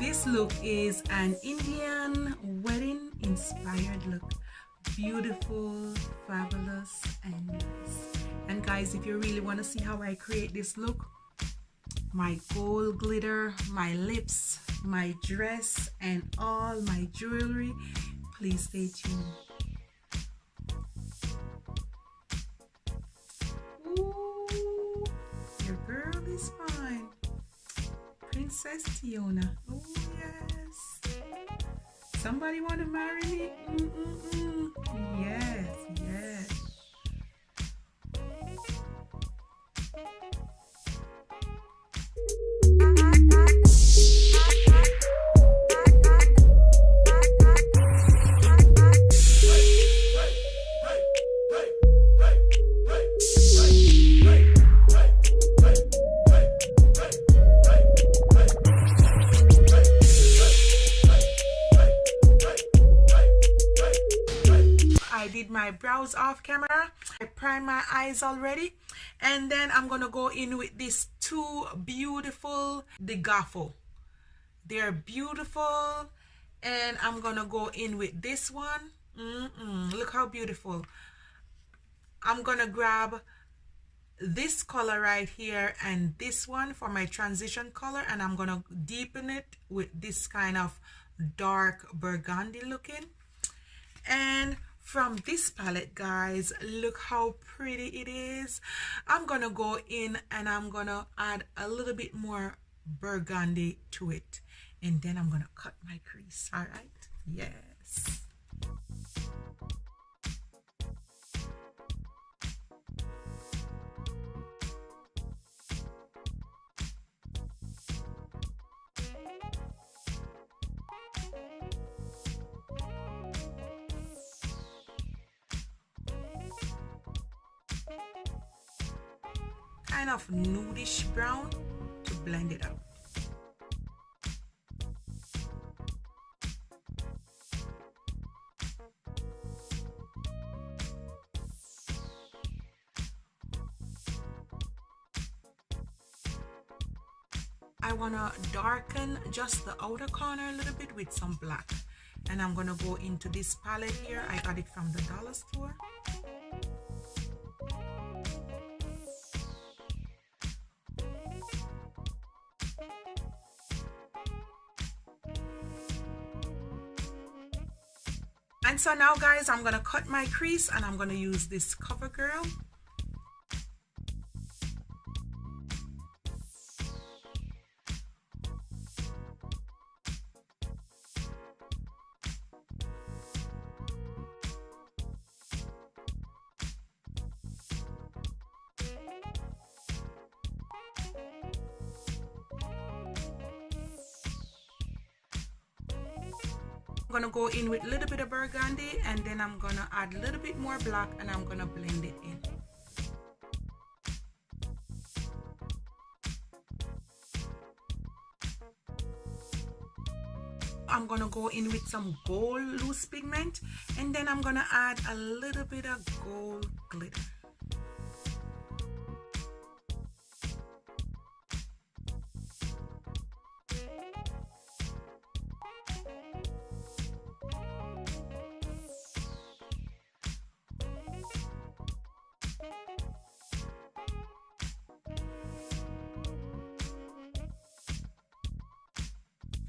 This look is an Indian wedding inspired look. Beautiful, fabulous, and nice. And guys, if you really want to see how I create this look, my gold glitter, my lips, my dress, and all my jewelry, please stay tuned. Ooh, your girl is fine. Princess Tiona. Oh yes. Somebody want to marry me? Yes, yes. I did my brows off camera. I primed my eyes already, and then I'm gonna go in with these two beautiful Degaffo. They're beautiful, and I'm gonna go in with this one. Look how beautiful. I'm gonna grab this color right here and this one for my transition color, and I'm gonna deepen it with this kind of dark burgundy looking. And from this palette, guys, look how pretty it is. I'm gonna go in and I'm gonna add a little bit more burgundy to it, and then I'm gonna cut my crease. All right, yes. Kind of nudish brown to blend it out. I want to darken just the outer corner a little bit with some black, and I'm going to go into this palette here. I got it from the dollar store. And so now, guys, I'm gonna cut my crease, and I'm gonna use this CoverGirl. I'm gonna go in with a little bit of burgundy, and then I'm gonna add a little bit more black, and I'm gonna blend it in. I'm gonna go in with some gold loose pigment, and then I'm gonna add a little bit of gold glitter.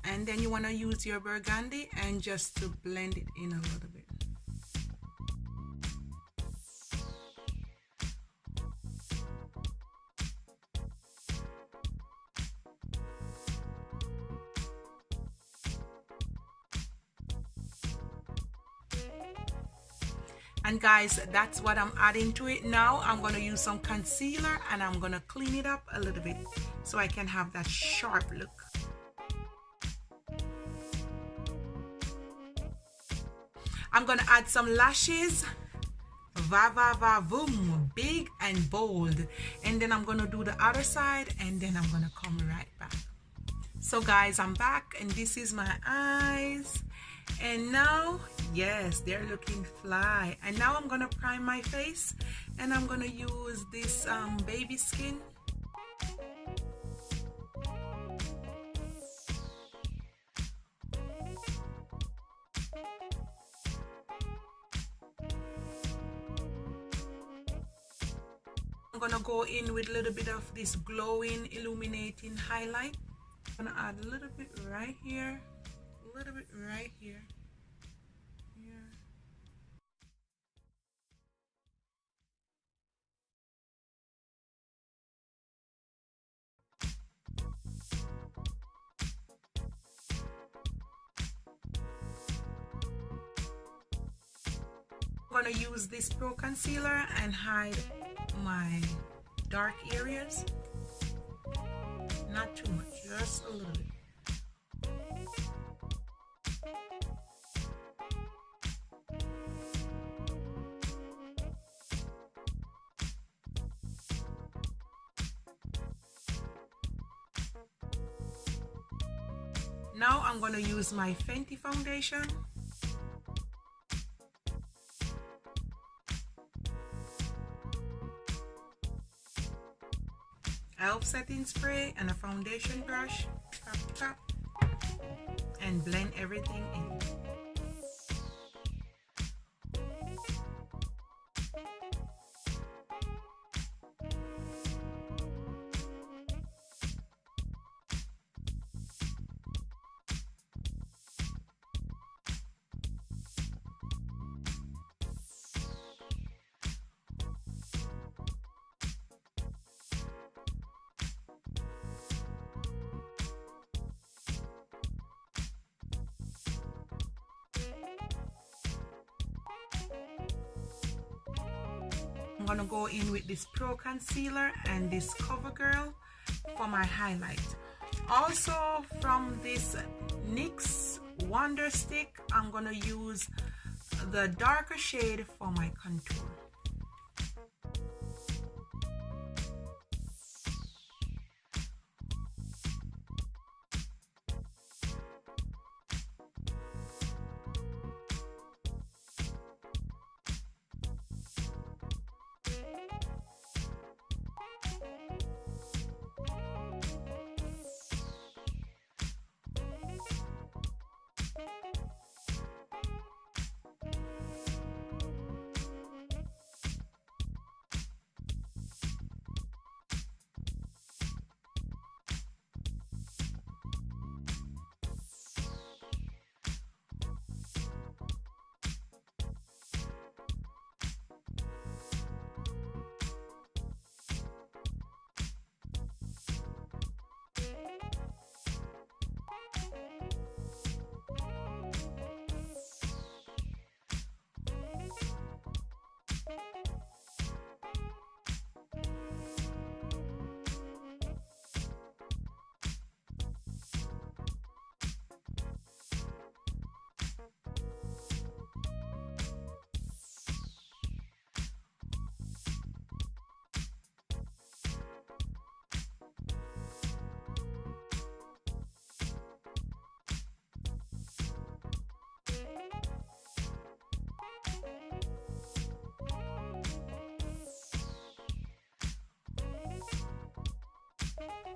And then you want to use your burgundy and just to blend it in a little bit. And guys, that's what I'm adding to it. Now I'm going to use some concealer, and I'm going to clean it up a little bit so I can have that sharp look. I'm gonna add some lashes, va va va boom, big and bold, and then I'm gonna do the other side, and then I'm gonna come right back. So guys, I'm back, and this is my eyes, and now, yes, they're looking fly. And now I'm gonna prime my face, and I'm gonna use this baby skin. I'm gonna go in with a little bit of this glowing illuminating highlight. I'm gonna add a little bit right here, a little bit right here. I'm gonna use this Pro Concealer and hide my dark areas. Not too much, just a little bit. Now I'm gonna use my Fenty foundation. Elf setting spray and a foundation brush. Tap, tap, and blend everything in. I'm gonna go in with this Pro Concealer and this CoverGirl for my highlight. Also from this NYX Wonder Stick, I'm gonna use the darker shade for my contour.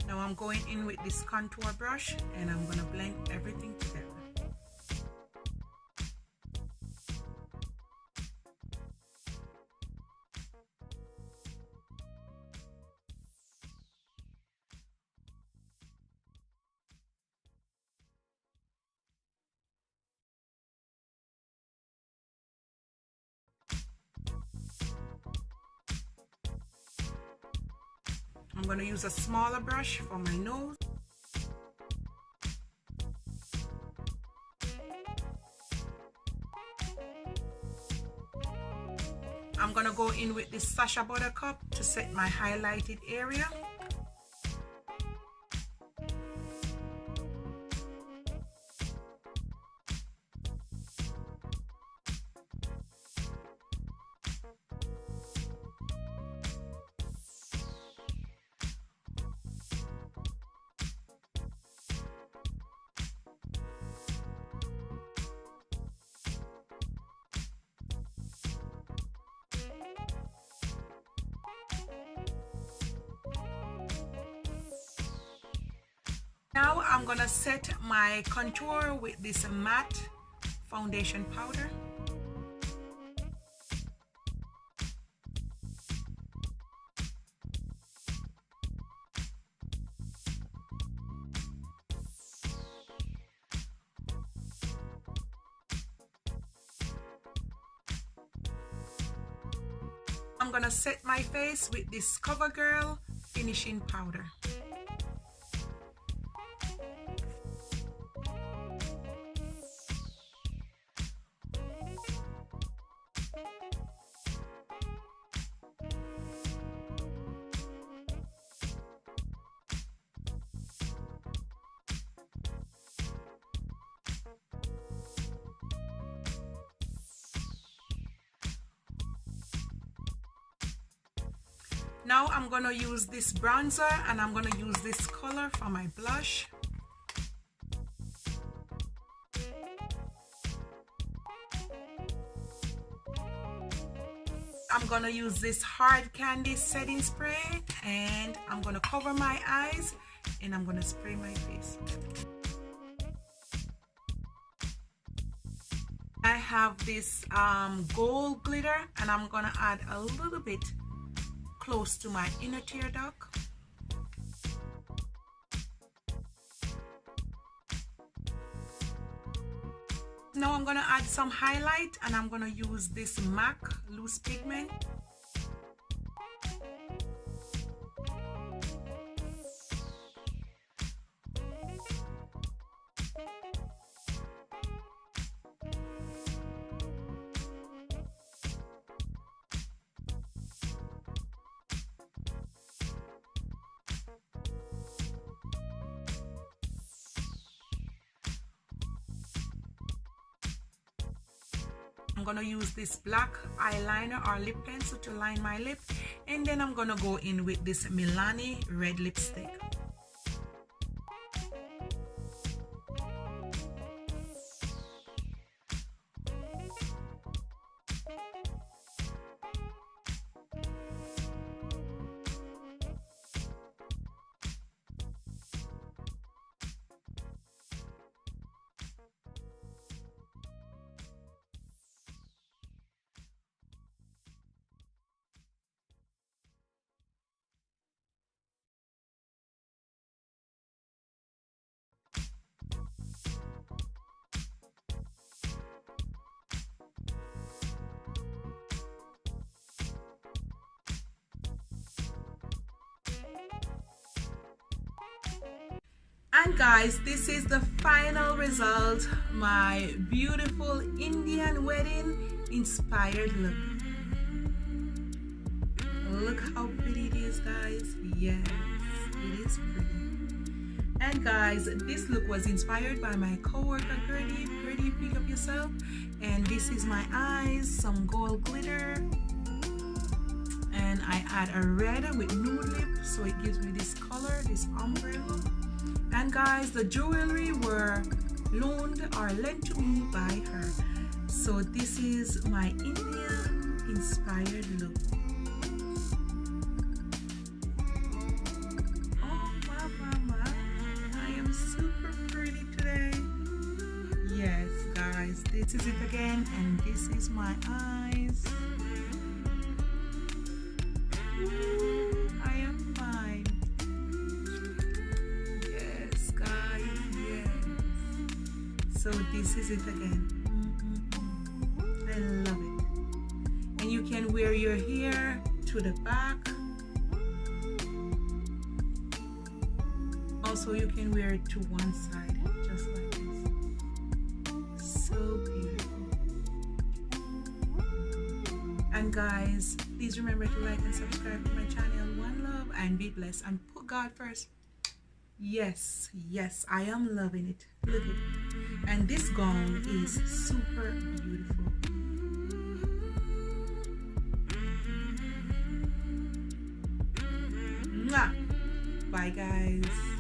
Now I'm going in with this contour brush and I'm gonna blend everything together. I'm going to use a smaller brush for my nose. I'm going to go in with this Sacha Buttercup to set my highlighted area. Now I'm gonna set my contour with this matte foundation powder. I'm gonna set my face with this CoverGirl finishing powder. Now I'm gonna use this bronzer and I'm gonna use this color for my blush. I'm gonna use this hard candy setting spray and I'm gonna cover my eyes and I'm gonna spray my face. I have this gold glitter and I'm gonna add a little bit close to my inner tear duct. Now I'm gonna add some highlight and I'm gonna use this MAC loose pigment. I'm gonna use this black eyeliner or lip pencil to line my lip, and then I'm gonna go in with this Milani red lipstick. And guys, this is the final result, my beautiful Indian wedding inspired look. Look how pretty it is, guys. Yes, it is pretty. And guys, this look was inspired by my co-worker Gertie. Gertie, pick up yourself. And this is my eyes, some gold glitter, and I add a red with nude lip, so it gives me this color, this ombre look. And guys, the jewelry were loaned or lent to me by her. So this is my Indian inspired look. Oh mama, I am super pretty today. Yes guys, this is it again, and this is my eyes. Ooh, I am fine. So this is it again. I love it. And you can wear your hair to the back. Also, you can wear it to one side, just like this. So beautiful. And guys, please remember to like and subscribe to my channel. One love and be blessed and put God first. Yes, yes, I am loving it. Look at it. And this gown is super beautiful. Mwah! Bye guys.